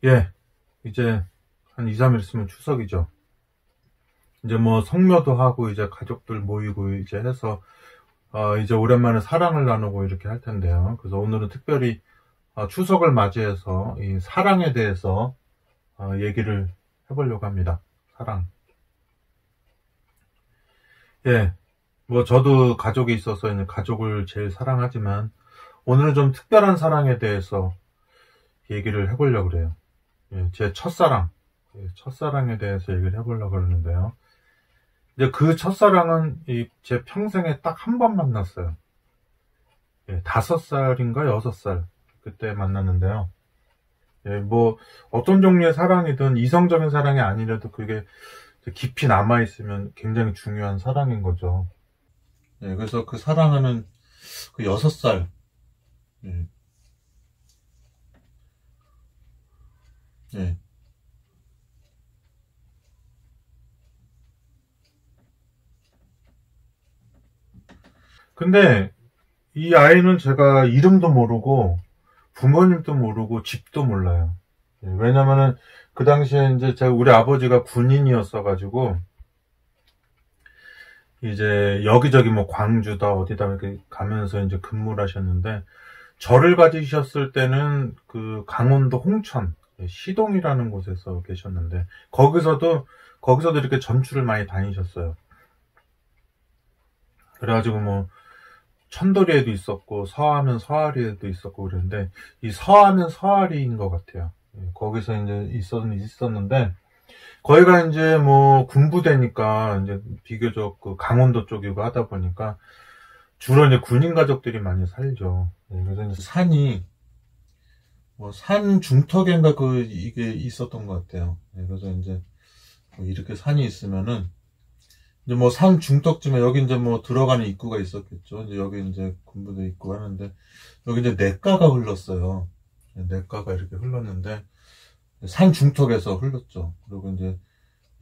예, 이제 한 2, 3일 있으면 추석이죠. 이제 뭐 성묘도 하고 이제 가족들 모이고 이제 해서 이제 오랜만에 사랑을 나누고 이렇게 할 텐데요. 그래서 오늘은 특별히 추석을 맞이해서 이 사랑에 대해서 얘기를 해보려고 합니다. 사랑. 예, 뭐 저도 가족이 있어서 이제 가족을 제일 사랑하지만 오늘은 좀 특별한 사랑에 대해서 얘기를 해보려고 그래요. 예, 제 첫사랑. 첫사랑에 대해서 얘기를 해보려고 그러는데요. 이제 그 첫사랑은 제 평생에 딱 한 번 만났어요. 예, 5살인가 6살 그때 만났는데요. 예, 뭐 어떤 종류의 사랑이든 이성적인 사랑이 아니라도 그게 깊이 남아있으면 굉장히 중요한 사랑인 거죠. 예, 그래서 그 사랑하는 그 6살. 예, 예. 근데 이 아이는 제가 이름도 모르고 부모님도 모르고 집도 몰라요. 예, 왜냐면은 그 당시에 이제 우리 아버지가 군인이었어가지고 이제 여기저기 뭐 광주다 어디다 이렇게 가면서 이제 근무를 하셨는데 저를 가지셨을 때는 그 강원도 홍천 시동이라는 곳에서 계셨는데 거기서도 이렇게 전출을 많이 다니셨어요. 그래가지고 뭐 천도리에도 있었고 서하면 서아리에도 있었고 그랬는데 이 서하면 서아리인 것 같아요. 거기서 이제 있었는데 거기가 이제 뭐 군부대니까 이제 비교적 그 강원도 쪽이고 하다 보니까 주로 이제 군인 가족들이 많이 살죠. 그래서 이제 산이 뭐 산 중턱인가 이게 있었던 것 같아요. 그래서 이제 뭐 이렇게 산이 있으면은 이제 뭐 산 중턱쯤에 여기 이제 뭐 들어가는 입구가 있었겠죠. 이제 여기 이제 군부대 입구 하는데 여기 이제 냇가가 흘렀어요. 냇가가 이렇게 흘렀는데 산 중턱에서 흘렀죠. 그리고 이제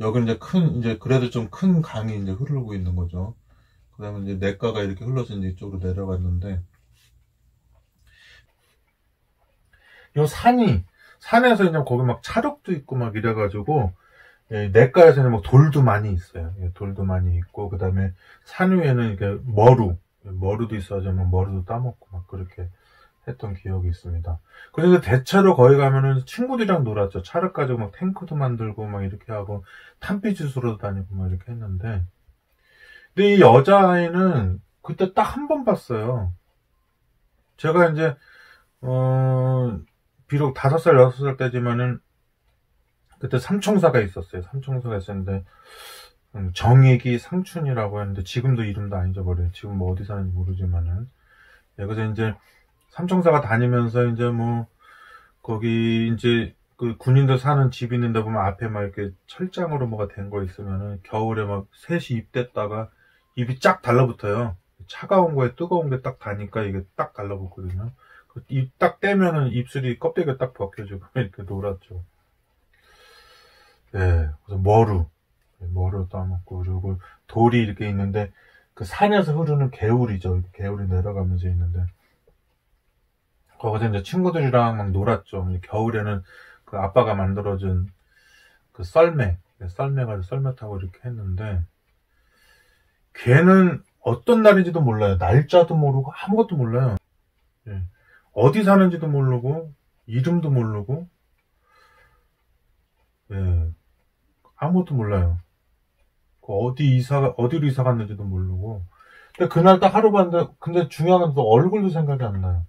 여기 이제 이제 그래도 좀 큰 강이 이제 흐르고 있는 거죠. 그 다음에 이제 냇가가 이렇게 흘러서 이제 이쪽으로 내려갔는데, 요 산에서 이제 거기 막 찰흙도 있고 막 이래가지고, 냇가에서는 막 돌도 많이 있어요. 돌도 많이 있고, 그 다음에 산 위에는 이렇게 머루도 있어가지고 막 머루도 따먹고 막 그렇게 했던 기억이 있습니다. 그래서 대체로 거기 가면은 친구들이랑 놀았죠. 찰흙 가지고 막 탱크도 만들고 막 이렇게 하고, 탄피주스로 다니고 막 이렇게 했는데, 근데 이 여자아이는 그때 딱 한 번 봤어요. 제가 이제, 비록 5살, 6살 때지만은, 그때 삼총사가 있었어요. 삼총사가 있었는데, 정익이 상춘이라고 했는데, 지금도 이름도 안 잊어버려요. 지금 뭐 어디 사는지 모르지만은. 그래서 이제, 삼총사가 다니면서 이제 뭐, 거기 이제, 그 군인들 사는 집 있는데 보면 앞에 막 이렇게 철장으로 뭐가 된 거 있으면은, 겨울에 막 셋이 입댔다가, 입이 쫙 달라붙어요. 차가운 거에 뜨거운 게 딱 다니까 이게 딱 달라붙거든요. 입 딱 떼면은 입술이 껍데기가 딱 벗겨지고 이렇게 놀았죠. 네, 그래서 머루 따먹고 그리고 돌이 이렇게 있는데 그 산에서 흐르는 개울이죠. 개울이 내려가면서 있는데 거기서 이제 친구들이랑 막 놀았죠. 겨울에는 그 아빠가 만들어준 그 썰매 가지고 썰매 타고 이렇게 했는데 걔는 어떤 날인지도 몰라요. 날짜도 모르고 아무것도 몰라요. 예. 어디 사는지도 모르고 이름도 모르고 예. 아무것도 몰라요. 어디로 이사 갔는지도 모르고. 근데 그날 딱 하루 봤는데 근데 중요한 건 또 얼굴도 생각이 안 나요.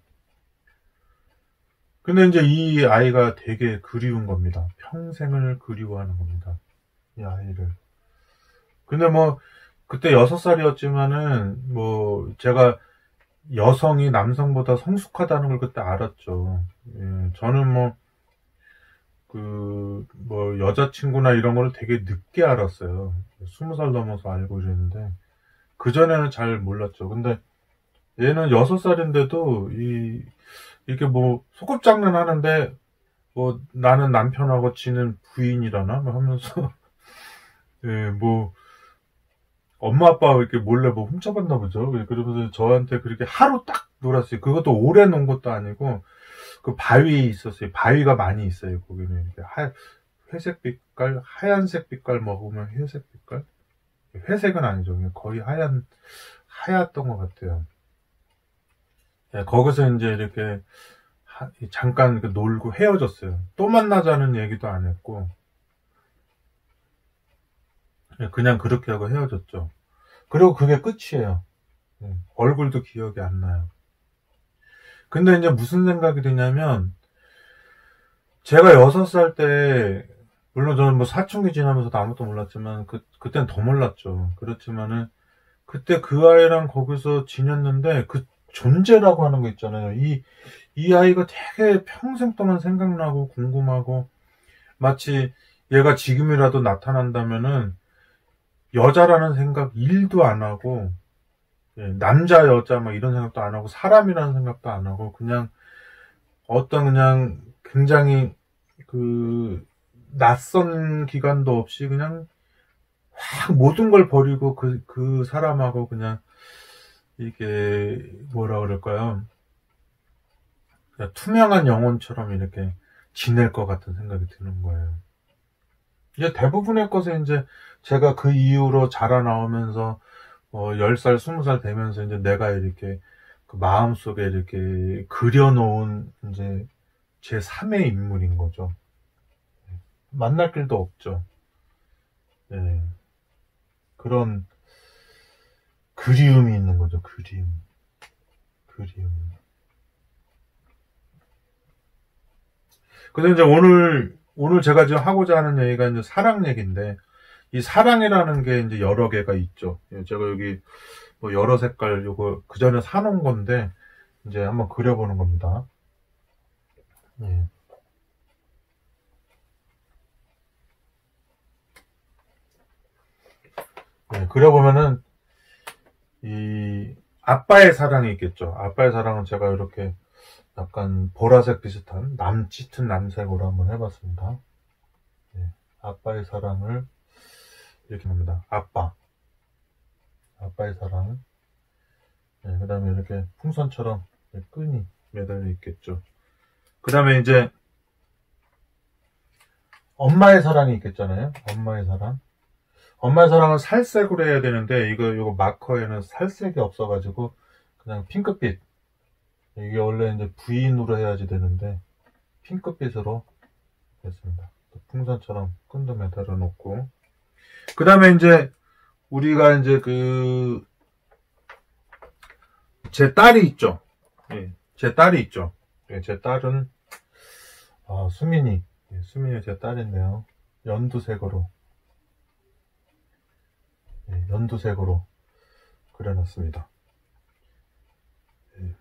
근데 이제 이 아이가 되게 그리운 겁니다. 평생을 그리워하는 겁니다. 이 아이를. 근데 뭐 그때 6살이었지만은 뭐 제가 여성이 남성보다 성숙하다는 걸 그때 알았죠. 예, 저는 여자친구나 이런 거를 되게 늦게 알았어요. 20살 넘어서 알고 이랬는데, 그전에는 잘 몰랐죠. 근데 얘는 6살인데도, 이렇게 뭐, 소꿉장난 하는데, 뭐, 나는 남편하고 지는 부인이라나? 뭐 하면서, 예, 뭐, 엄마 아빠 이렇게 몰래 뭐 훔쳐봤나 보죠. 그러면서 저한테 그렇게 하루 딱 놀았어요. 그것도 오래 논 것도 아니고, 그 바위 있었어요. 바위가 많이 있어요. 거기는 이렇게 회색 빛깔, 하얀색 빛깔 먹으면 회색 빛깔? 회색은 아니죠. 거의 하얗던 것 같아요. 네, 거기서 이제 이렇게 잠깐 놀고 헤어졌어요. 또 만나자는 얘기도 안 했고, 그냥 그렇게 하고 헤어졌죠. 그리고 그게 끝이에요. 얼굴도 기억이 안 나요. 근데 이제 무슨 생각이 드냐면, 제가 6살 때, 물론 저는 뭐 사춘기 지나면서도 아무것도 몰랐지만, 그땐 더 몰랐죠. 그렇지만은, 그때 그 아이랑 거기서 지냈는데, 그 존재라고 하는 거 있잖아요. 이 아이가 되게 평생 동안 생각나고 궁금하고, 마치 얘가 지금이라도 나타난다면은, 여자라는 생각 1도 안 하고, 남자, 여자, 막 이런 생각도 안 하고, 사람이라는 생각도 안 하고, 그냥, 그냥, 굉장히, 낯선 기간도 없이, 그냥, 확 모든 걸 버리고, 그 사람하고 그냥, 이게, 뭐라 그럴까요? 그냥 투명한 영혼처럼 이렇게 지낼 것 같은 생각이 드는 거예요. 이제 대부분의 것에 이제, 제가 그 이후로 자라나오면서, 10살, 20살 되면서 이제 내가 이렇게 그 마음속에 이렇게 그려놓은 이제 제 3의 인물인 거죠. 만날 길도 없죠. 네. 그런 그리움이 있는 거죠. 그리움. 근데 이제 오늘 제가 지금 하고자 하는 얘기가 이제 사랑 얘기인데, 이 사랑이라는 게 이제 여러 개가 있죠. 제가 여기 뭐 여러 색깔 요거 그 전에 사놓은 건데 이제 한번 그려보는 겁니다. 네. 네, 그려보면은 이 아빠의 사랑이 있겠죠. 아빠의 사랑은 제가 이렇게 약간 보라색 비슷한 짙은 남색으로 한번 해봤습니다. 네, 아빠의 사랑을 이렇게 합니다. 아빠의 사랑. 네, 그 다음에 이렇게 풍선처럼 끈이 매달려 있겠죠. 그 다음에 이제 엄마의 사랑이 있겠잖아요. 엄마의 사랑. 엄마의 사랑은 살색으로 해야 되는데 이거 마커에는 살색이 없어가지고 그냥 핑크빛. 이게 원래 이제 부인으로 해야지 되는데 핑크빛으로 했습니다. 풍선처럼 끈도 매달아 놓고. 그 다음에 이제 우리가 이제 제 딸이 있죠. 예, 제 딸이 있죠. 예, 제 딸은 수민이. 예, 수민이 제 딸인데요. 연두색으로 그려놨습니다. 예.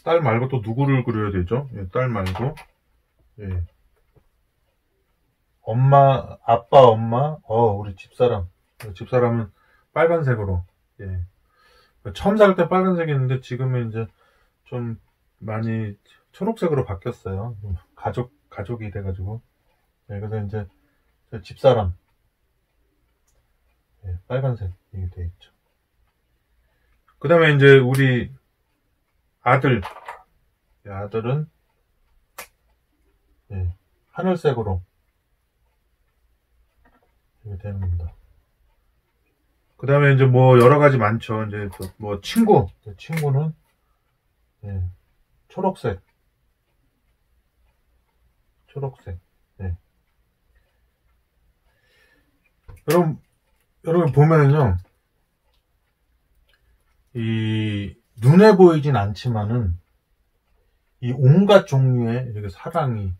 딸 말고 또 누구를 그려야 되죠? 예, 딸 말고. 예. 아빠, 엄마, 우리 집사람. 집사람은 빨간색으로. 예. 처음 살 때 빨간색이었는데 지금은 이제 좀 많이 초록색으로 바뀌었어요. 가족이 돼가지고. 예, 그래서 이제 집사람. 예, 빨간색이 돼 있죠. 그 다음에 이제 우리 아들. 예, 아들은 예, 하늘색으로 이렇게 되는 겁니다. 그 다음에 이제 뭐 여러 가지 많죠. 이제 뭐 친구는 예, 초록색. 예. 여러분 보면은요, 이 눈에 보이진 않지만은 이 온갖 종류의 이렇게 사랑이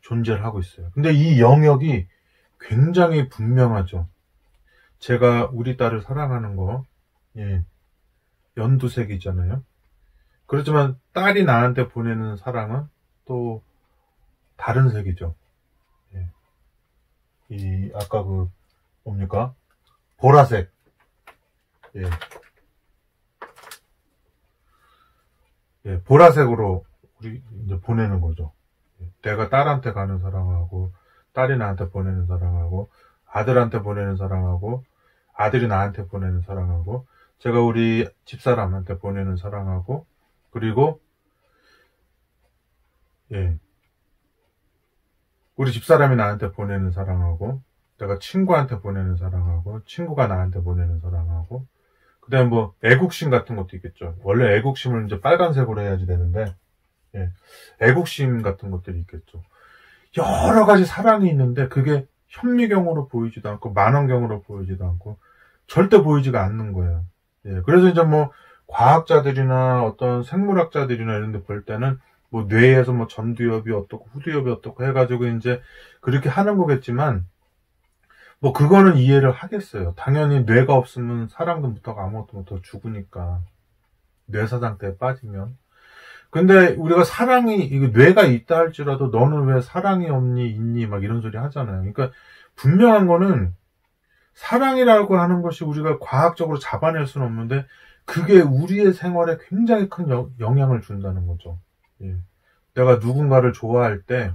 존재를 하고 있어요. 근데 이 영역이 굉장히 분명하죠. 제가 우리 딸을 사랑하는 거, 예, 연두색이잖아요. 그렇지만 딸이 나한테 보내는 사랑은 또 다른 색이죠. 예. 아까 뭡니까? 보라색. 예. 예, 보라색으로 우리 이제 보내는 거죠. 내가 딸한테 가는 사랑하고, 딸이 나한테 보내는 사랑하고, 아들한테 보내는 사랑하고, 아들이 나한테 보내는 사랑하고, 제가 우리 집사람한테 보내는 사랑하고, 그리고 예. 우리 집사람이 나한테 보내는 사랑하고, 내가 친구한테 보내는 사랑하고, 친구가 나한테 보내는 사랑하고, 그 다음에 뭐, 애국심 같은 것도 있겠죠. 원래 애국심을 이제 빨간색으로 해야지 되는데, 예. 애국심 같은 것들이 있겠죠. 여러 가지 사랑이 있는데, 그게 현미경으로 보이지도 않고, 만원경으로 보이지도 않고, 절대 보이지가 않는 거예요. 예. 그래서 이제 뭐, 과학자들이나 어떤 생물학자들이나 이런 데 볼 때는, 뭐, 뇌에서 뭐, 전두엽이 어떻고, 후두엽이 어떻고 해가지고 이제, 그렇게 하는 거겠지만, 뭐, 그거는 이해를 하겠어요. 당연히 뇌가 없으면 사랑도 못하고 아무것도 못하고 죽으니까. 뇌사 상태에 빠지면. 근데 우리가 사랑이, 이거 뇌가 있다 할지라도 너는 왜 사랑이 없니, 있니, 막 이런 소리 하잖아요. 그러니까 분명한 거는 사랑이라고 하는 것이 우리가 과학적으로 잡아낼 수는 없는데 그게 우리의 생활에 굉장히 큰 영향을 준다는 거죠. 예. 내가 누군가를 좋아할 때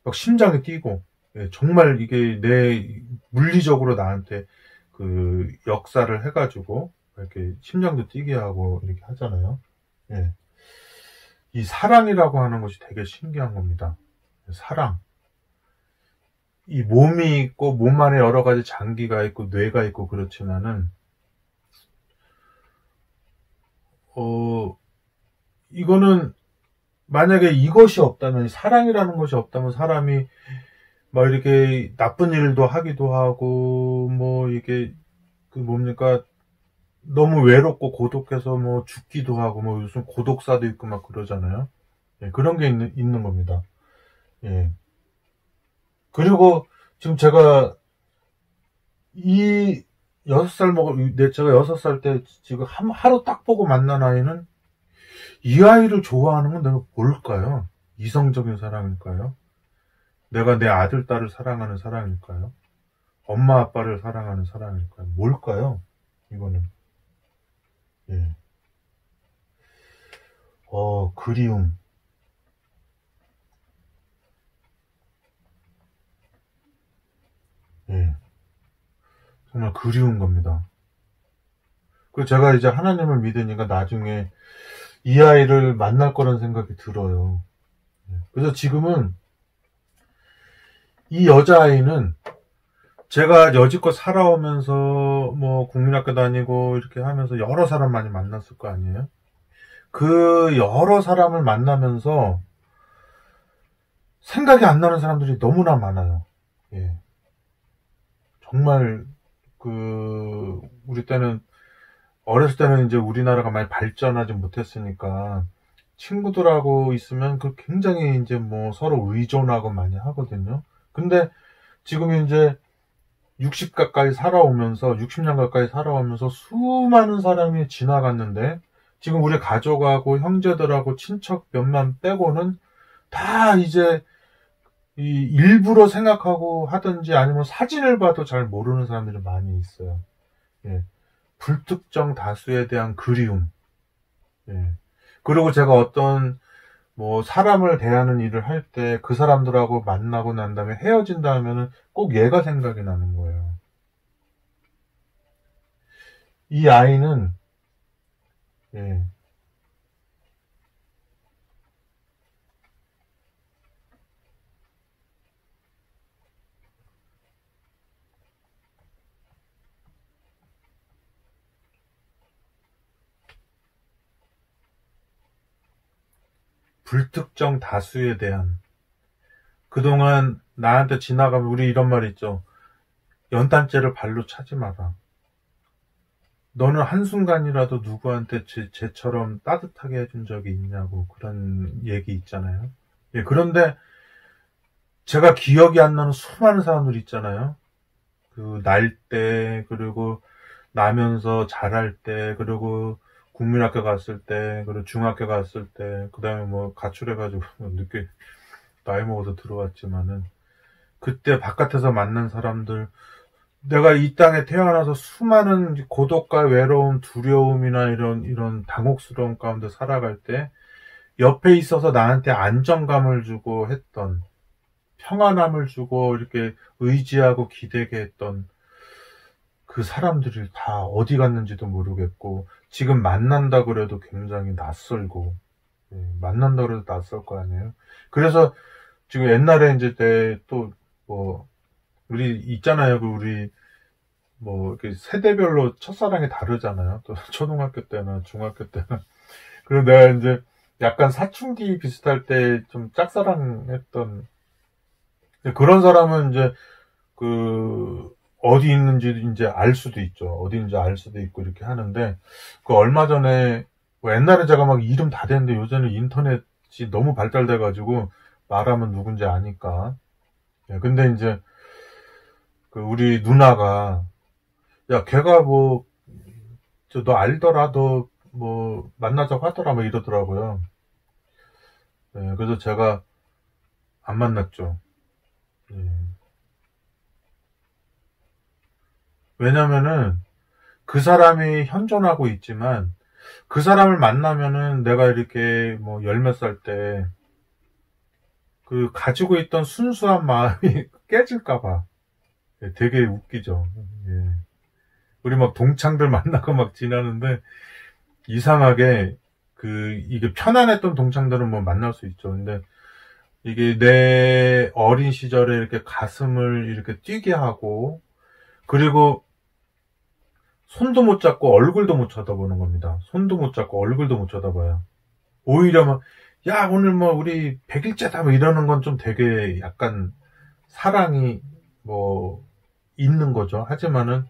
막 심장이 뛰고, 예, 정말 이게 내 물리적으로 나한테 그 역사를 해가지고 이렇게 심장도 뛰게 하고 이렇게 하잖아요. 예. 이 사랑이라고 하는 것이 되게 신기한 겁니다. 사랑. 이 몸이 있고 몸 안에 여러 가지 장기가 있고 뇌가 있고 그렇지만은 이거는 만약에 이것이 없다면 사랑이라는 것이 없다면 사람이 막 이렇게 나쁜 일도 하기도 하고 뭐 이게 그 뭡니까 너무 외롭고 고독해서 뭐 죽기도 하고 뭐 요즘 고독사도 있고 막 그러잖아요. 예, 그런 게 있는 겁니다. 예. 그리고 지금 제가 이 6살 제가 6살 때 지금 하루 딱 보고 만난 아이는 이 아이를 좋아하는 건 내가 뭘까요? 이성적인 사랑일까요? 내가 내 아들, 딸을 사랑하는 사랑일까요? 엄마, 아빠를 사랑하는 사랑일까요? 뭘까요? 이거는. 예. 그리움. 예. 정말 그리운 겁니다. 그 제가 이제 하나님을 믿으니까 나중에 이 아이를 만날 거라는 생각이 들어요. 그래서 지금은 이 여자아이는 제가 여지껏 살아오면서 뭐 국민학교 다니고 이렇게 하면서 여러 사람 많이 만났을 거 아니에요? 그 여러 사람을 만나면서 생각이 안 나는 사람들이 너무나 많아요. 예. 정말 우리 때는 어렸을 때는 이제 우리나라가 많이 발전하지 못했으니까 친구들하고 있으면 굉장히 이제 뭐 서로 의존하고 많이 하거든요. 근데 지금 이제 60 가까이 살아오면서 60년 가까이 살아오면서 수많은 사람이 지나갔는데 지금 우리 가족하고 형제들하고 친척 몇만 빼고는 다 이제 일부러 생각하고 하든지 아니면 사진을 봐도 잘 모르는 사람들이 많이 있어요. 예. 불특정 다수에 대한 그리움. 예. 그리고 제가 어떤 뭐 사람을 대하는 일을 할 때 그 사람들하고 만나고 난 다음에 헤어진다 하면은 꼭 얘가 생각이 나는 거예요. 이 아이는 예. 불특정 다수에 대한 그동안 나한테 지나가면 우리 이런 말 있죠. 연탄재를 발로 차지 마라. 너는 한순간이라도 누구한테 쟤처럼 따뜻하게 해준 적이 있냐고 그런 얘기 있잖아요. 예, 그런데 제가 기억이 안 나는 수많은 사람들 있잖아요. 날 때, 그리고 나면서 자랄 때, 그리고 국민학교 갔을 때, 그리고 중학교 갔을 때, 그 다음에 뭐 가출해가지고 늦게 나이 먹어서 들어왔지만은, 그때 바깥에서 만난 사람들, 내가 이 땅에 태어나서 수많은 고독과 외로움, 두려움이나 이런 당혹스러움 가운데 살아갈 때, 옆에 있어서 나한테 안정감을 주고 했던, 평안함을 주고 이렇게 의지하고 기대게 했던 그 사람들이 다 어디 갔는지도 모르겠고 지금 만난다 그래도 굉장히 낯설고 만난다 그래도 낯설 거 아니에요. 그래서 지금 옛날에 이제 또 뭐 우리 있잖아요. 우리 뭐 이렇게 세대별로 첫사랑이 다르잖아요. 또 초등학교 때나 중학교 때나. 그리고 내가 이제 약간 사춘기 비슷할 때 좀 짝사랑했던 그런 사람은 이제 어디 있는지 이제 알 수도 있죠. 어디 있는지 알 수도 있고 이렇게 하는데 얼마 전에 뭐 옛날에 제가 막 이름 다 됐는데 요새는 인터넷이 너무 발달돼가지고 말하면 누군지 아니까. 근데 이제 우리 누나가 야 걔가 뭐 너 알더라 너 뭐 만나자고 하더라 뭐 이러더라고요. 그래서 제가 안 만났죠. 왜냐면은 그 사람이 현존하고 있지만 그 사람을 만나면은 내가 이렇게 뭐 열 몇 살 때 가지고 있던 순수한 마음이 깨질까봐 되게 웃기죠. 우리 막 동창들 만나고 막 지나는데 이상하게 이게 편안했던 동창들은 뭐 만날 수 있죠. 근데 이게 내 어린 시절에 이렇게 가슴을 이렇게 뛰게 하고 그리고 손도 못 잡고 얼굴도 못 쳐다보는 겁니다. 손도 못 잡고 얼굴도 못 쳐다봐요. 오히려 막, 야, 오늘 뭐, 우리 100일째다, 뭐 이러는 건 좀 되게 약간 사랑이 뭐, 있는 거죠. 하지만은,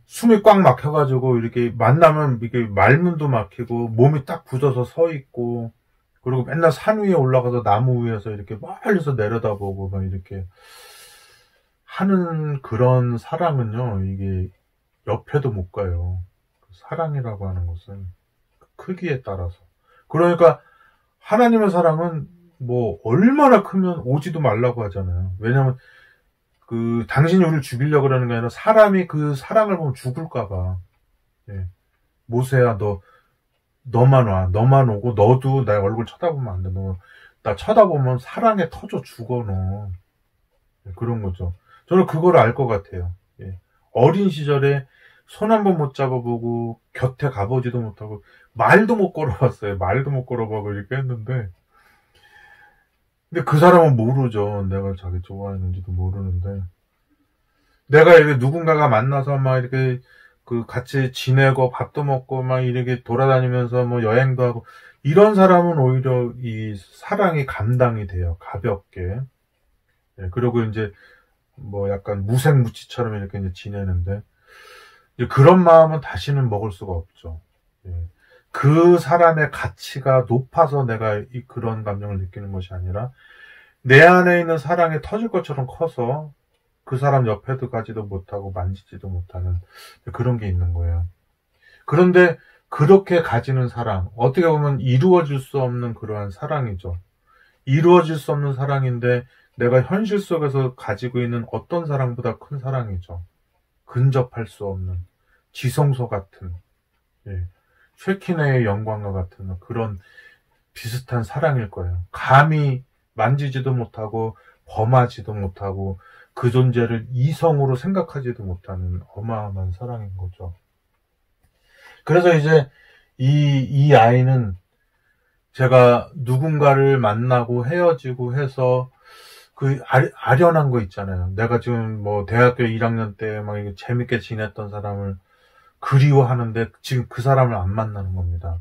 숨이 꽉 막혀가지고, 이렇게 만나면 이게 말문도 막히고, 몸이 딱 굳어서 서 있고, 그리고 맨날 산 위에 올라가서 나무 위에서 이렇게 멀리서 내려다보고, 막 이렇게 하는 그런 사랑은요, 이게 옆에도 못 가요. 사랑이라고 하는 것은 크기에 따라서. 그러니까 하나님의 사랑은 뭐 얼마나 크면 오지도 말라고 하잖아요. 왜냐면 당신이 우리를 죽이려고 그러는 게 아니라 사람이 그 사랑을 보면 죽을까봐. 모세야 너만 와. 너만 오고 너도 내 얼굴 쳐다보면 안 돼. 너 나 쳐다보면 사랑에 터져 죽어 너. 그런 거죠. 저는 그걸 알 것 같아요. 어린 시절에 손 한 번 못 잡아보고 곁에 가보지도 못하고 말도 못 걸어봤어요. 말도 못 걸어보고 이렇게 했는데 근데 그 사람은 모르죠. 내가 자기 좋아했는지도 모르는데 내가 이렇게 누군가가 만나서 막 이렇게 같이 지내고 밥도 먹고 막 이렇게 돌아다니면서 뭐 여행도 하고 이런 사람은 오히려 이 사랑이 감당이 돼요. 가볍게. 그리고 이제 뭐 약간 무색무취처럼 이렇게 이제 지내는데 그런 마음은 다시는 먹을 수가 없죠. 그 사람의 가치가 높아서 내가 그런 감정을 느끼는 것이 아니라 내 안에 있는 사랑이 터질 것처럼 커서 그 사람 옆에도 가지도 못하고 만지지도 못하는 그런 게 있는 거예요. 그런데 그렇게 가지는 사랑, 어떻게 보면 이루어질 수 없는 그러한 사랑이죠. 이루어질 수 없는 사랑인데 내가 현실 속에서 가지고 있는 어떤 사랑보다 큰 사랑이죠. 근접할 수 없는 지성소 같은 쉐키네의 영광과 같은 그런 비슷한 사랑일 거예요. 감히 만지지도 못하고 범하지도 못하고 그 존재를 이성으로 생각하지도 못하는 어마어마한 사랑인 거죠. 그래서 이제 이 아이는 제가 누군가를 만나고 헤어지고 해서 아련한 거 있잖아요. 내가 지금 뭐 대학교 1학년 때 막 재밌게 지냈던 사람을 그리워하는데 지금 그 사람을 안 만나는 겁니다.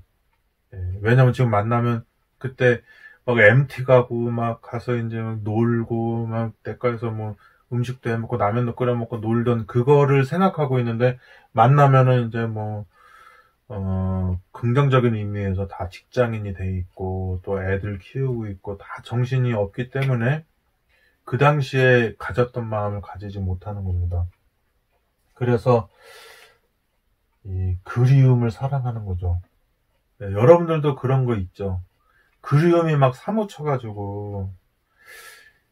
왜냐면 지금 만나면 그때 막 MT 가고 막 가서 이제 놀고 막 대가에서 뭐 음식도 해먹고 라면도 끓여 먹고 놀던 그거를 생각하고 있는데 만나면은 이제 뭐 긍정적인 의미에서 다 직장인이 돼 있고 또 애들 키우고 있고 다 정신이 없기 때문에 그 당시에 가졌던 마음을 가지지 못하는 겁니다. 그래서 이 그리움을 사랑하는 거죠. 여러분들도 그런 거 있죠. 그리움이 막 사무쳐가지고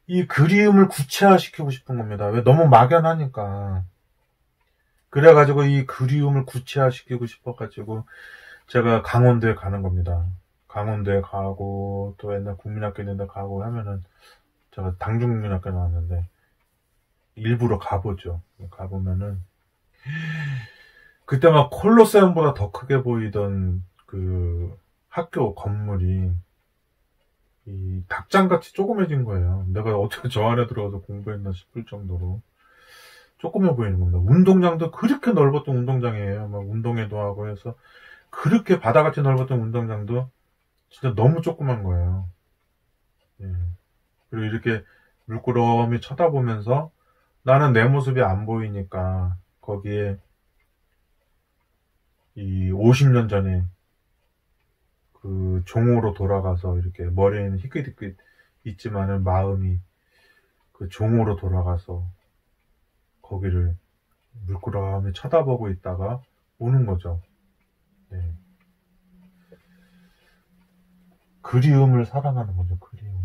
이 그리움을 구체화시키고 싶은 겁니다. 왜 너무 막연하니까. 그래가지고 이 그리움을 구체화시키고 싶어가지고 제가 강원도에 가는 겁니다. 강원도에 가고 또 옛날 국민학교 있는 데 가고 하면은 제가 당중국민학교 나왔는데 일부러 가보죠. 가보면은 그때 막 콜로세움보다 더 크게 보이던 학교 건물이 이 닭장같이 조그매진 거예요. 내가 어떻게 저 안에 들어가서 공부했나 싶을 정도로 조그매 보이는 겁니다. 운동장도 그렇게 넓었던 운동장이에요. 막 운동회도 하고 해서 그렇게 바다같이 넓었던 운동장도 진짜 너무 조그만 거예요. 예. 그리고 이렇게 물끄러미 쳐다보면서 나는 내 모습이 안 보이니까 거기에 이 50년 전에 그 종으로 돌아가서 이렇게 머리에는 희끗희끗 있지만은 마음이 그 종으로 돌아가서 거기를 물끄러미 쳐다보고 있다가 우는 거죠. 네. 그리움을 사랑하는 거죠. 그리움.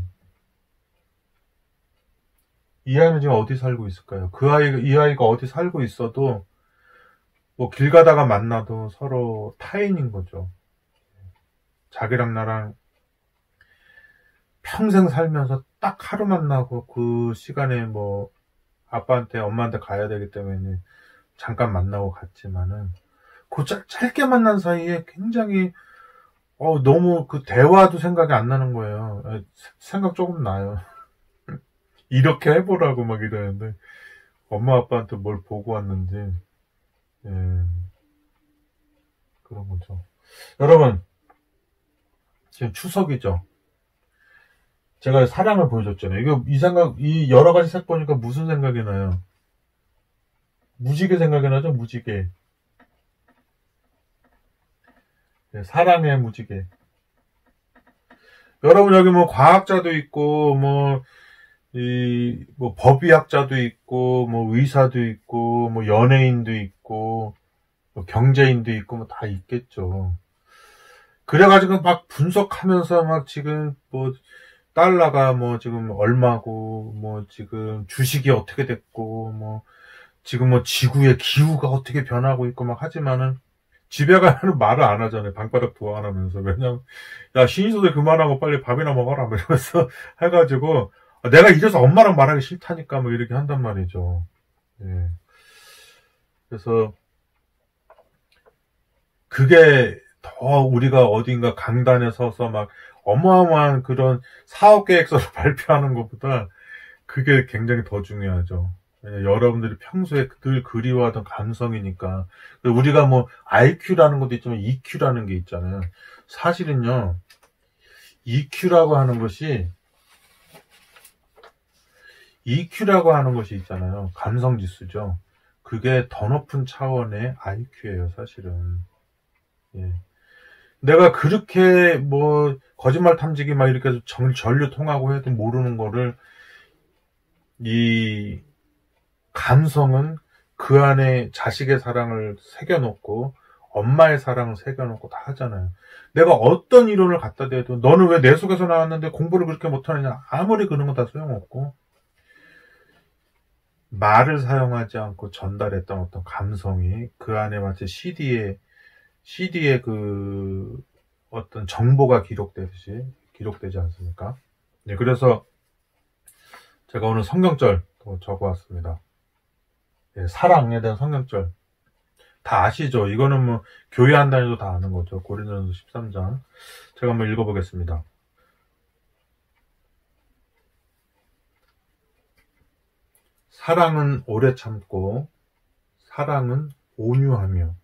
이 아이는 지금 어디 살고 있을까요? 이 아이가 어디 살고 있어도 뭐 길 가다가 만나도 서로 타인인 거죠. 자기랑 나랑 평생 살면서 딱 하루 만나고 그 시간에 뭐 아빠한테 엄마한테 가야 되기 때문에 잠깐 만나고 갔지만은 그 짧게 만난 사이에 굉장히 너무 그 대화도 생각이 안 나는 거예요. 생각 조금 나요. 이렇게 해보라고 막 이러는데 엄마 아빠한테 뭘 보고 왔는지 그런 거죠. 여러분 지금 추석이죠. 제가 사랑을 보여줬잖아요. 이 여러 가지 색 보니까 무슨 생각이 나요? 무지개 생각이 나죠? 무지개. 네, 사랑의 무지개. 여러분 여기 뭐 과학자도 있고 뭐 법의학자도 있고 뭐 의사도 있고 뭐 연예인도 있고 뭐 경제인도 있고 뭐 다 있겠죠. 그래가지고 막 분석하면서 막 지금 뭐 달러가 뭐 지금 얼마고 뭐 지금 주식이 어떻게 됐고 뭐 지금 뭐 지구의 기후가 어떻게 변하고 있고 막 하지만은 집에 가면 말을 안 하잖아요. 방바닥 도화 안 하면서. 왜냐면 야 신인소들 그만하고 빨리 밥이나 먹어라 이러면서 해가지고 내가 이래서 엄마랑 말하기 싫다니까 뭐 이렇게 한단 말이죠. 예. 그래서 그게 더 우리가 어딘가 강단에 서서 막 어마어마한 그런 사업계획서를 발표하는 것보다 그게 굉장히 더 중요하죠. 여러분들이 평소에 늘 그리워하던 감성이니까. 우리가 뭐 IQ라는 것도 있지만 EQ라는 게 있잖아요. 사실은요, EQ라고 하는 것이 있잖아요. 감성지수죠. 그게 더 높은 차원의 IQ예요, 사실은. 예. 내가 그렇게 뭐 거짓말 탐지기 막 이렇게 전류 통하고 해도 모르는 거를 이 감성은 그 안에 자식의 사랑을 새겨놓고 엄마의 사랑을 새겨놓고 다 하잖아요. 내가 어떤 이론을 갖다 대도 너는 왜 내 속에서 나왔는데 공부를 그렇게 못하느냐 아무리 그런 건 다 소용없고 말을 사용하지 않고 전달했던 어떤 감성이 그 안에 마치 CD에 그 어떤 정보가 기록되지 않습니까? 네, 그래서 제가 오늘 성경절 적어왔습니다. 네, 사랑에 대한 성경절 다 아시죠? 이거는 뭐 교회 안 다녀도 다 아는 거죠. 고린도전서 13장 제가 한번 읽어보겠습니다. 사랑은 오래 참고 사랑은 온유하며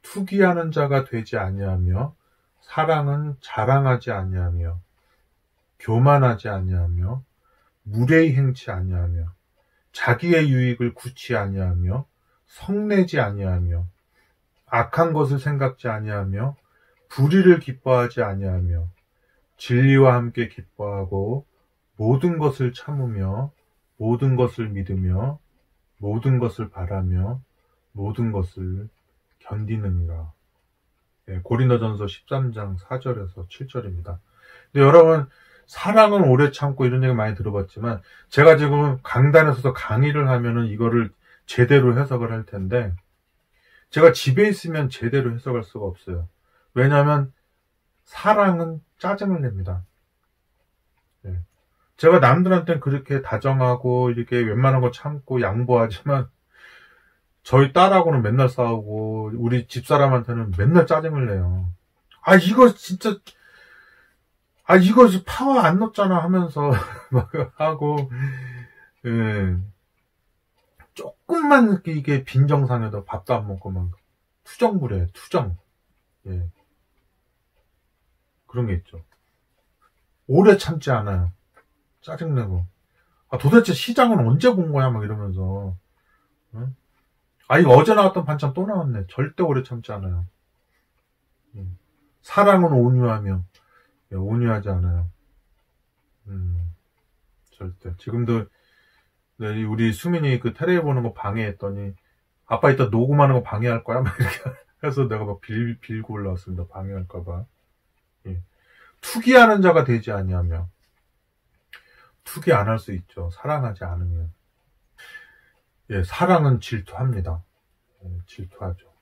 투기하는 자가 되지 아니하며 사랑은 자랑하지 아니하며 교만하지 아니하며 무례히 행치 아니하며 자기의 유익을 구치 아니하며 성내지 아니하며 악한 것을 생각지 아니하며 불의를 기뻐하지 아니하며 진리와 함께 기뻐하고 모든 것을 참으며 모든 것을 믿으며 모든 것을 바라며 모든 것을 견디느니라. 네, 고린도전서 13장 4절에서 7절입니다. 근데 여러분 사랑은 오래 참고 이런 얘기 많이 들어봤지만 제가 지금 강단에 서서 강의를 하면은 이거를 제대로 해석을 할 텐데 제가 집에 있으면 제대로 해석할 수가 없어요. 왜냐하면 사랑은 짜증을 냅니다. 네. 제가 남들한테는 그렇게 다정하고 이렇게 웬만한 거 참고 양보하지만 저희 딸하고는 맨날 싸우고 우리 집사람한테는 맨날 짜증을 내요. 이거 진짜, 이거 파워 안 넣었잖아 하면서, 막 하고, 예. 조금만 이게 빈정상해도 밥도 안 먹고 막, 투정부려, 투정. 예. 그런 게 있죠. 오래 참지 않아요. 짜증내고. 도대체 시장은 언제 본 거야? 막 이러면서. 응? 이거 어제 나왔던 반찬 또 나왔네. 절대 오래 참지 않아요. 사랑은 온유하며, 온유하지 않아요. 절대. 지금도, 네, 우리 수민이 그 테레비 보는 거 방해했더니, 아빠 이따 녹음하는 거 방해할 거야? 막 이렇게 해서 내가 막 빌고 올라왔습니다. 방해할까봐. 예. 투기하는 자가 되지 아니하며. 투기 안 할 수 있죠. 사랑하지 않으면. 예, 사랑은 질투합니다. 예, 질투하죠.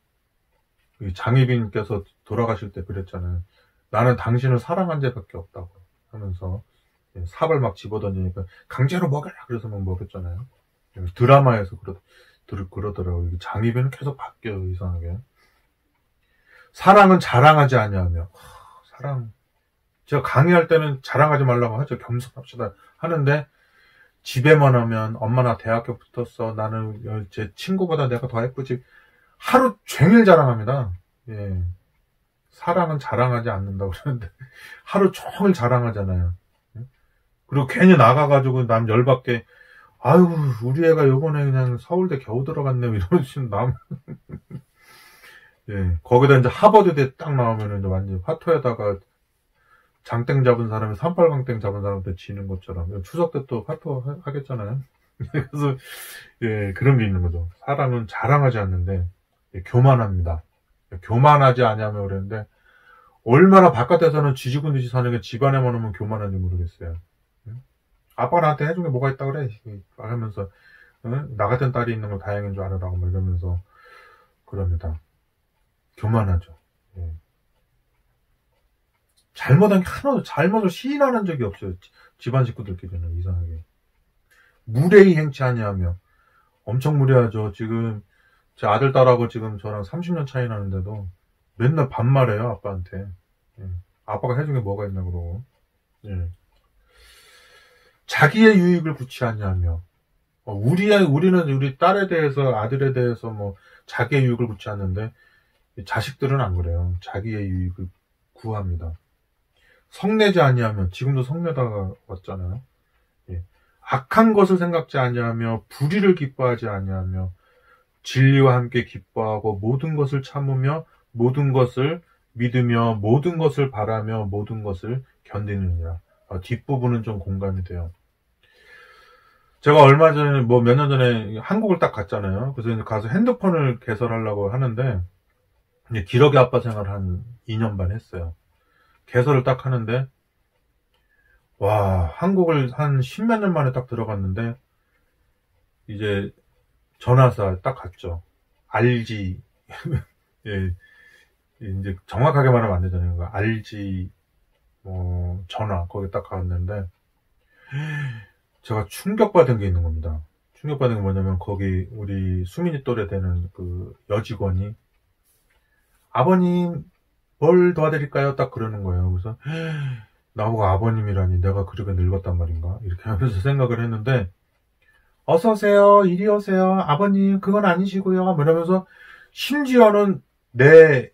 장희빈께서 돌아가실 때 그랬잖아요. 나는 당신을 사랑한 자밖에 없다고 하면서 예, 삽을 막 집어던지니까 강제로 먹여라 그래서 막 먹였잖아요. 드라마에서 그러더라고요. 장희빈은 계속 바뀌어요. 이상하게. 사랑은 자랑하지 아니하며. 사랑. 제가 강의할 때는 자랑하지 말라고 하죠. 겸손합시다 하는데 집에만 오면 엄마 나 대학교 붙었어. 나는 제 친구보다 내가 더 예쁘지. 하루 종일 자랑합니다. 예. 사랑은 자랑하지 않는다고 그러는데 하루 종일 자랑하잖아요. 그리고 괜히 나가가지고 남 열받게 아유 우리 애가 요번에 그냥 서울대 겨우 들어갔네 이러시면 남 예. 거기다 이제 하버드대 딱 나오면 이제 완전 화토에다가 장땡 잡은 사람이 38강땡 잡은 사람한테 지는 것처럼 추석 때 또 화토 하겠잖아요. 그래서 예 그런 게 있는 거죠. 사랑은 자랑하지 않는데 예, 교만합니다. 교만하지 않냐면 그랬는데 얼마나 바깥에서는 쥐죽은 듯이 사는 게 집안에만 오면 교만한지 모르겠어요. 응? 아빠가 나한테 해준 게 뭐가 있다 그래 하면서 응? 나 같은 딸이 있는 걸 다행인 줄 알으라고 막 이러면서 그럽니다. 교만하죠. 예. 잘못한 게 하나도 잘못을 시인하는 적이 없어요. 집안 식구들끼리는 이상하게. 무례히 행치하냐며 엄청 무례하죠. 지금 제 아들 딸하고 지금 저랑 30년 차이 나는데도 맨날 반말해요 아빠한테. 예. 아빠가 해준 게 뭐가 있나 그러고. 예. 자기의 유익을 구취하냐며 우리는 우리 딸에 대해서 아들에 대해서 뭐 자기의 유익을 구취하는데 자식들은 안 그래요. 자기의 유익을 구합니다. 성내지 아니하며 지금도 성내다가 왔잖아요. 예. 악한 것을 생각지 아니하며 불의를 기뻐하지 아니하며 진리와 함께 기뻐하고 모든 것을 참으며 모든 것을 믿으며 모든 것을 바라며 모든 것을 견디느니라. 뒷부분은 좀 공감이 돼요. 제가 얼마 전에 뭐 몇 년 전에 한국을 딱 갔잖아요. 그래서 이제 가서 핸드폰을 개설하려고 하는데 이제 기러기 아빠 생활 한 2년 반 했어요. 개설을 딱 하는데 와 한국을 한 10몇 년 만에 딱 들어갔는데 이제 전화사 딱 갔죠. RG 예, 이제 정확하게 말하면 안 되잖아요. RG 전화 거기 딱 갔는데 제가 충격받은 게 있는 겁니다. 충격받은 게 뭐냐면 거기 우리 수민이 또래 되는 그 여직원이 아버님 뭘 도와드릴까요? 딱 그러는 거예요. 그래서 나보고 아버님이라니 내가 그렇게 늙었단 말인가? 이렇게 하면서 생각을 했는데 어서 오세요. 이리 오세요. 아버님 그건 아니시고요. 이러면서 심지어는 내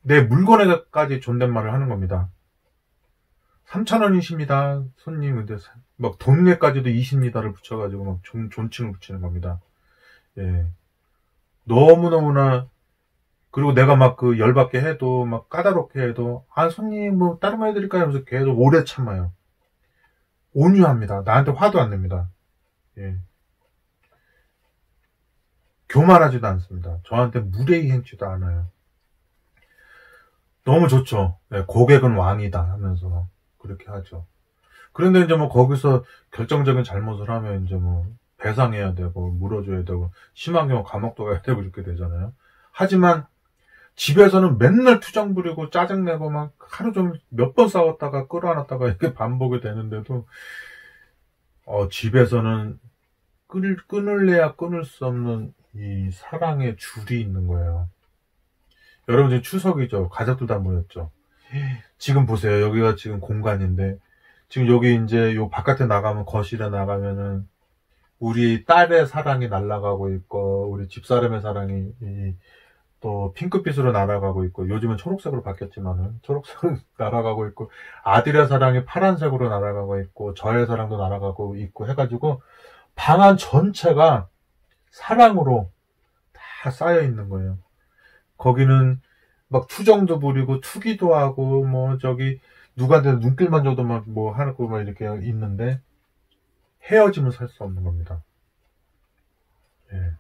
물건에까지 존댓말을 하는 겁니다. 3,000원이십니다. 손님 근데 막 돈에까지도 20니다를 붙여가지고 막 존칭을 붙이는 겁니다. 예. 너무너무나 그리고 내가 막 그 열받게 해도 막 까다롭게 해도 손님 뭐 다른 거 해드릴까요? 하면서 계속 오래 참아요. 온유합니다. 나한테 화도 안 냅니다. 예. 교만하지도 않습니다. 저한테 무례히 행치도 않아요. 너무 좋죠. 예, 고객은 왕이다 하면서 그렇게 하죠. 그런데 이제 뭐 거기서 결정적인 잘못을 하면 이제 뭐 배상해야 되고 물어줘야 되고 심한 경우 감옥도 가야 되고 이렇게 되잖아요. 하지만 집에서는 맨날 투정 부리고 짜증내고 막 하루 종일 몇 번 싸웠다가 끌어안았다가 이렇게 반복이 되는데도 집에서는 끊을래야 끊을 수 없는 이 사랑의 줄이 있는 거예요. 여러분 지금 추석이죠. 가족들 다 모였죠. 지금 보세요. 여기가 지금 공간인데, 지금 여기 이제 요 바깥에 나가면, 거실에 나가면은, 우리 딸의 사랑이 날아가고 있고, 우리 집사람의 사랑이 또 핑크빛으로 날아가고 있고, 요즘은 초록색으로 바뀌었지만은, 초록색으로 날아가고 있고, 아들의 사랑이 파란색으로 날아가고 있고, 저의 사랑도 날아가고 있고 해가지고, 방 안 전체가 사랑으로 다 쌓여 있는 거예요. 거기는 막 투정도 부리고 투기도 하고 뭐 저기 누구한테 눈길만 줘도 막 뭐 하고 막 이렇게 있는데 헤어지면 살 수 없는 겁니다. 예.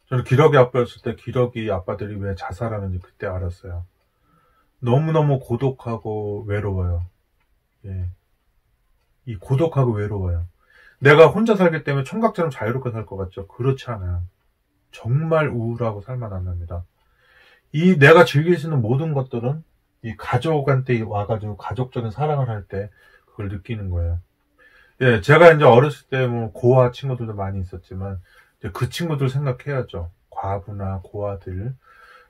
저는 기러기 아빠였을 때 기러기 아빠들이 왜 자살하는지 그때 알았어요. 너무너무 고독하고 외로워요. 예. 이 고독하고 외로워요. 내가 혼자 살기 때문에 총각처럼 자유롭게 살 것 같죠? 그렇지 않아요. 정말 우울하고 살만 안 납니다. 이 내가 즐길 수 있는 모든 것들은 이 가족한테 와가지고 가족적인 사랑을 할 때 그걸 느끼는 거예요. 예, 제가 이제 어렸을 때 뭐 고아 친구들도 많이 있었지만 이제 그 친구들 생각해야죠. 과부나 고아들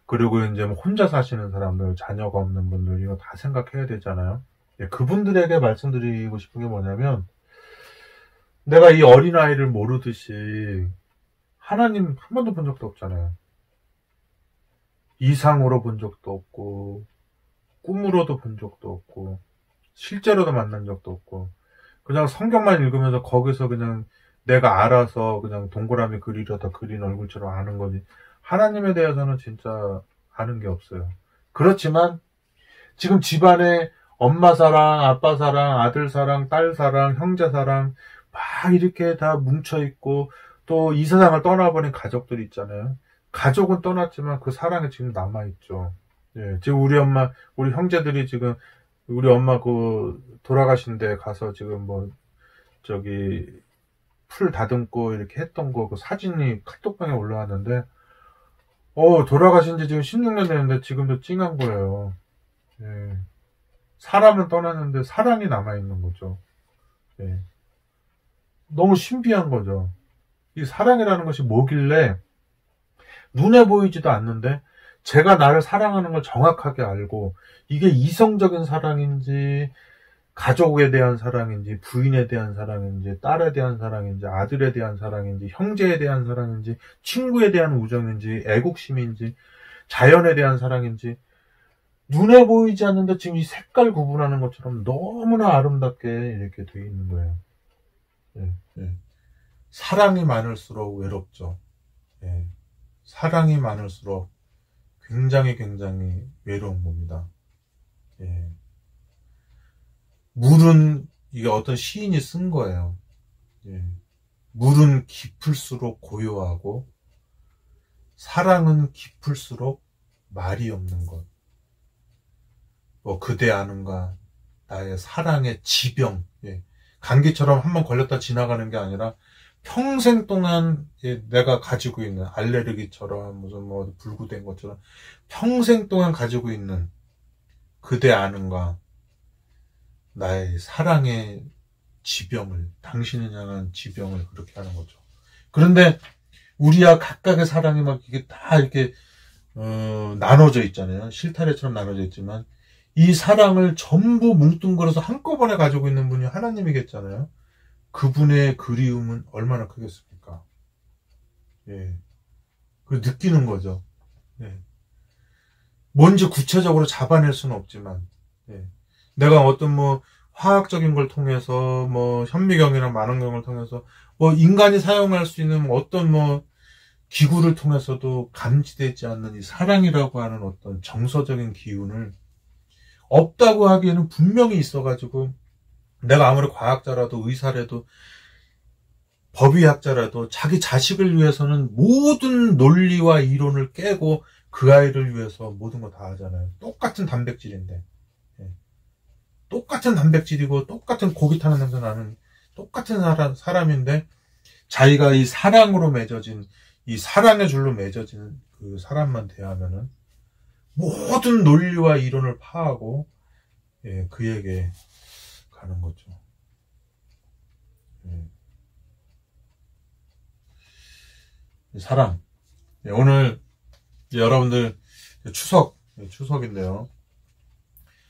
그리고 이제 뭐 혼자 사시는 사람들, 자녀가 없는 분들 이거 다 생각해야 되잖아요. 예, 그분들에게 말씀드리고 싶은 게 뭐냐면 내가 이 어린아이를 모르듯이 하나님 한 번도 본 적도 없잖아요. 이상으로 본 적도 없고 꿈으로도 본 적도 없고 실제로도 만난 적도 없고 그냥 성경만 읽으면서 거기서 그냥 내가 알아서 그냥 동그라미 그리려다 그린 얼굴처럼 아는 거지 하나님에 대해서는 진짜 아는 게 없어요. 그렇지만 지금 집안에 엄마 사랑, 아빠 사랑, 아들 사랑, 딸 사랑, 형제 사랑 막 이렇게 다 뭉쳐있고 또 이 세상을 떠나버린 가족들이 있잖아요. 가족은 떠났지만 그 사랑이 지금 남아있죠. 예, 지금 우리 엄마, 우리 형제들이 지금 우리 엄마 그 돌아가신 데 가서 지금 뭐 저기 풀 다듬고 이렇게 했던 거 그 사진이 카톡방에 올라왔는데 돌아가신 지 지금 16년 됐는데 지금도 찡한 거예요. 예. 사람은 떠났는데 사랑이 남아있는 거죠. 예. 너무 신비한 거죠. 이 사랑이라는 것이 뭐길래 눈에 보이지도 않는데 제가 나를 사랑하는 걸 정확하게 알고 이게 이성적인 사랑인지 가족에 대한 사랑인지 부인에 대한 사랑인지 딸에 대한 사랑인지 아들에 대한 사랑인지 형제에 대한 사랑인지 친구에 대한 우정인지 애국심인지 자연에 대한 사랑인지 눈에 보이지 않는데 지금 이 색깔 구분하는 것처럼 너무나 아름답게 이렇게 되어 있는 거예요. 예, 예. 사랑이 많을수록 외롭죠. 예. 사랑이 많을수록 굉장히 외로운 겁니다. 예. 물은 이게 어떤 시인이 쓴 거예요. 예. 물은 깊을수록 고요하고 사랑은 깊을수록 말이 없는 것. 뭐 그대 아는가 나의 사랑의 지병. 예. 감기처럼 한번 걸렸다 지나가는 게 아니라 평생 동안 내가 가지고 있는 알레르기처럼 무슨 뭐 불구된 것처럼 평생 동안 가지고 있는 그대 아는가 나의 사랑의 지병을 당신을 향한 지병을 그렇게 하는 거죠. 그런데 우리와 각각의 사랑이 막 이게 다 이렇게 나눠져 있잖아요. 실타래처럼 나눠져 있지만 이 사랑을 전부 뭉뚱그려서 한꺼번에 가지고 있는 분이 하나님이겠잖아요. 그분의 그리움은 얼마나 크겠습니까? 예. 그 느끼는 거죠. 예. 뭔지 구체적으로 잡아낼 수는 없지만, 예. 내가 어떤 뭐 화학적인 걸 통해서 뭐 현미경이나 만원경을 통해서 뭐 인간이 사용할 수 있는 어떤 뭐 기구를 통해서도 감지되지 않는 이 사랑이라고 하는 어떤 정서적인 기운을 없다고 하기에는 분명히 있어가지고 내가 아무리 과학자라도 의사라도 법의학자라도 자기 자식을 위해서는 모든 논리와 이론을 깨고 그 아이를 위해서 모든 거 다 하잖아요. 똑같은 단백질인데. 예. 똑같은 단백질이고 똑같은 고기 타는 냄새 나는 똑같은 사람인데 자기가 이 사랑으로 맺어진 이 사랑의 줄로 맺어진 그 사람만 대하면은 모든 논리와 이론을 파하고 예, 그에게 가는 거죠. 예. 사랑. 예, 오늘 여러분들 추석 추석인데요.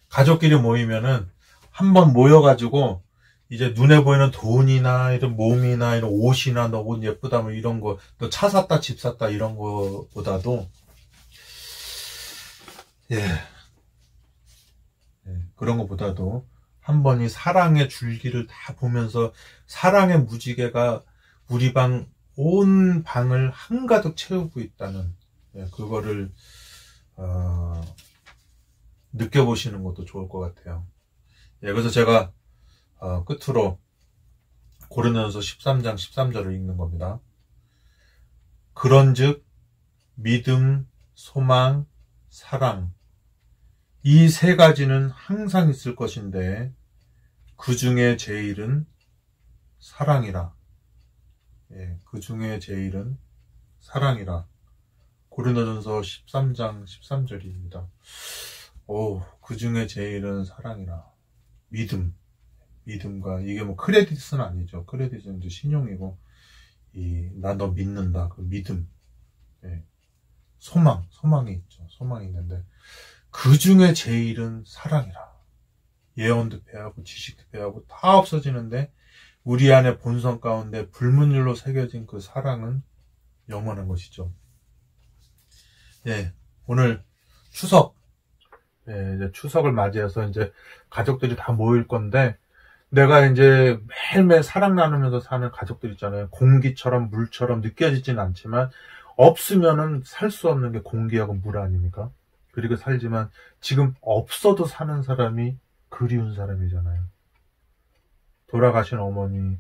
가족끼리 모이면은 한번 모여가지고 이제 눈에 보이는 돈이나 이런 몸이나 이런 옷이나 너 옷 예쁘다 뭐 이런 거, 너 차 샀다 집 샀다 이런 거보다도 그런 거보다도 한 번 이 사랑의 줄기를 다 보면서 사랑의 무지개가 우리 온 방을 한가득 채우고 있다는 그거를 느껴보시는 것도 좋을 것 같아요. 그래서 제가 끝으로 고린도전서 13장 13절을 읽는 겁니다. 그런즉 믿음, 소망, 사랑 이 세 가지는 항상 있을 것인데 그 중에 제일은 사랑이라. 그 중에 제일은 사랑이라. 고린도전서 13장 13절입니다. 그 중에 제일은 사랑이라. 믿음과 이게 뭐 크레딧은 아니죠. 크레딧은 이제 신용이고 나 너 믿는다. 그 믿음. 소망이 있죠. 소망이 있는데 그 중에 제일은 사랑이라. 예언도 패하고 지식도 패하고 다 없어지는데 우리 안에 본성 가운데 불문율로 새겨진 그 사랑은 영원한 것이죠. 오늘 추석. 이제 추석을 맞이해서 이제 가족들이 다 모일 건데 내가 이제 매일매일 사랑 나누면서 사는 가족들 있잖아요. 공기처럼 물처럼 느껴지진 않지만 없으면은 살 수 없는 게 공기하고 물 아닙니까? 그리고 살지만 지금 없어도 사는 사람이 그리운 사람이잖아요. 돌아가신 어머니,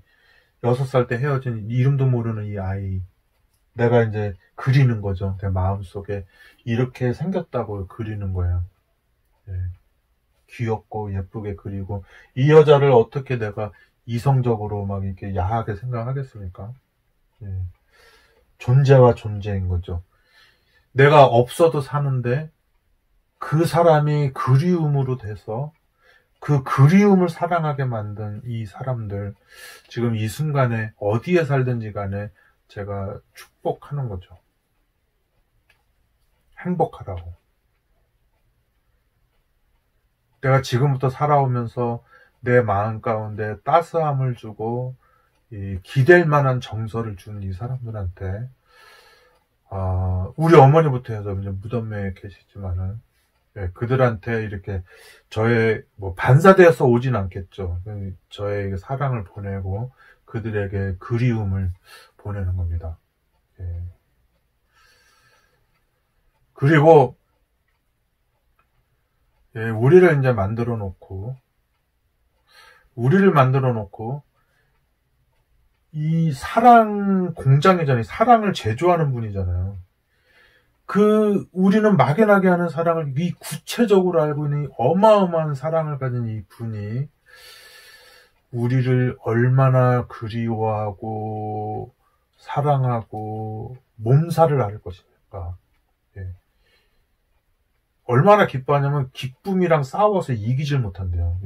6살 때 헤어진 이름도 모르는 이 아이, 내가 이제 그리는 거죠. 내 마음속에 이렇게 생겼다고 그리는 거예요. 귀엽고 예쁘게 그리고 이 여자를 어떻게 내가 이성적으로 막 이렇게 야하게 생각하겠습니까? 존재와 존재인 거죠. 내가 없어도 사는데 그 사람이 그리움으로 돼서 그 그리움을 사랑하게 만든 이 사람들, 지금 이 순간에 어디에 살든지 간에 제가 축복하는 거죠. 행복하라고. 내가 지금부터 살아오면서 내 마음 가운데 따스함을 주고 기댈 만한 정서를 준 이 사람들한테 우리 어머니부터 해서 이제 무덤에 계시지만은 그들한테 이렇게 저의 뭐 반사되어서 오진 않겠죠. 저의 사랑을 보내고 그들에게 그리움을 보내는 겁니다. 그리고 우리를 이제 만들어 놓고 이 사랑 공장이잖아요. 사랑을 제조하는 분이잖아요. 우리는 막연하게 하는 사랑을 이 구체적으로 알고 있는 이 어마어마한 사랑을 가진 이 분이 우리를 얼마나 그리워하고 사랑하고 몸살을 앓을 것입니까? 얼마나 기뻐하냐면 기쁨이랑 싸워서 이기질 못한대요.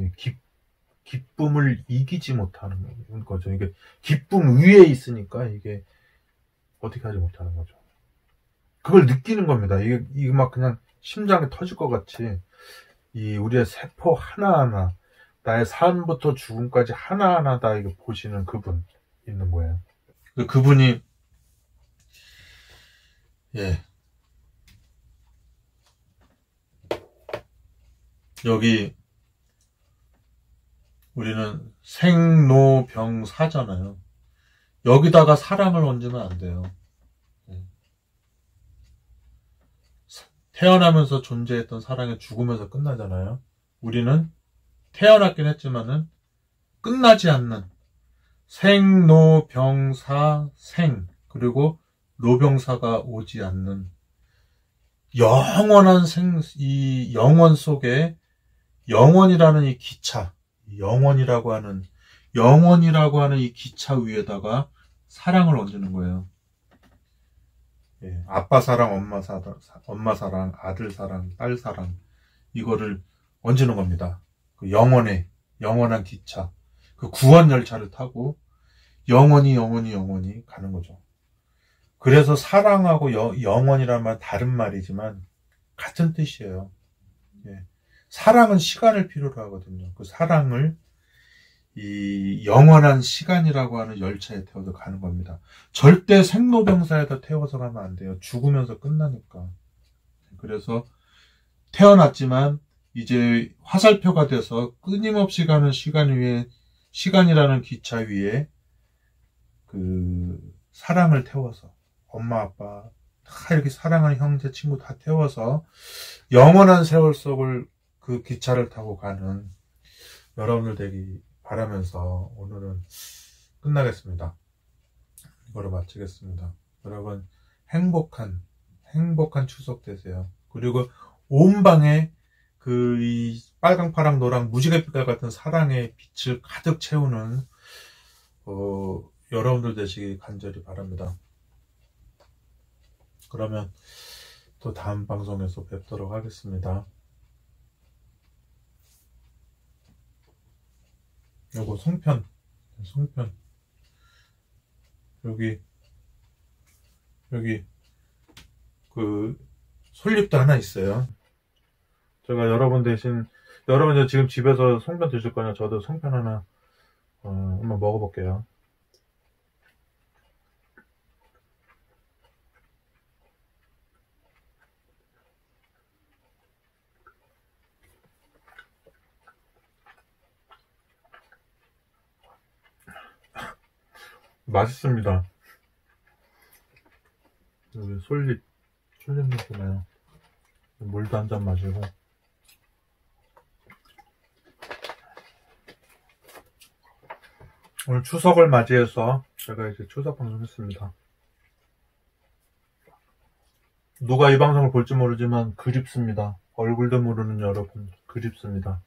기쁨을 이기지 못하는 거죠. 이게 기쁨 위에 있으니까 이게 어떻게 하지 못하는 거죠. 그걸 느끼는 겁니다. 이게 막 그냥 심장이 터질 것 같이 우리의 세포 하나하나, 나의 삶부터 죽음까지 하나하나 다 이거 보시는 그분 있는 거예요. 그분이 여기 우리는 생로병사잖아요. 여기다가 사랑을 얹으면 안 돼요. 태어나면서 존재했던 사랑이 죽으면서 끝나잖아요. 우리는 태어났긴 했지만은 끝나지 않는 생로병사 그리고 노병사가 오지 않는 영원한 이 영원 속에 영원이라는 이 기차, 영원이라고 하는 이 기차 위에다가 사랑을 얹는 거예요. 아빠 사랑, 엄마 사랑, 아들 사랑, 딸 사랑, 이거를 얹는 겁니다. 그 영원한 기차, 그 구원 열차를 타고 영원히 가는 거죠. 그래서 사랑하고 영원이라는 말 다른 말이지만 같은 뜻이에요. 예. 사랑은 시간을 필요로 하거든요. 그 사랑을 이 영원한 시간이라고 하는 열차에 태워서 가는 겁니다. 절대 생로병사에다 태워서 가면 안 돼요. 죽으면서 끝나니까. 그래서 태어났지만 이제 화살표가 돼서 끊임없이 가는 시간이라는 기차 위에 그 사랑을 태워서 엄마 아빠 다 이렇게 사랑하는 형제 친구 다 태워서 영원한 세월 속을 그 기차를 타고 가는 여러분들 되기 바라면서 오늘은 끝나겠습니다. 이거로 마치겠습니다. 여러분 행복한 추석 되세요. 그리고 온 방에 이 빨강 파랑 노랑 무지개빛깔 같은 사랑의 빛을 가득 채우는 여러분들 되시기 간절히 바랍니다. 그러면 또 다음 방송에서 뵙도록 하겠습니다. 요거 송편 여기 그 솔잎도 하나 있어요. 제가 여러분 지금 집에서 송편 드실 거냐? 저도 송편 하나 한번 먹어볼게요. 맛있습니다. 여기 솔잎 냄새 나요. 물도 한 잔 마시고. 오늘 추석을 맞이해서 제가 이제 추석 방송 했습니다. 누가 이 방송을 볼지 모르지만 그립습니다. 얼굴도 모르는 여러분 그립습니다.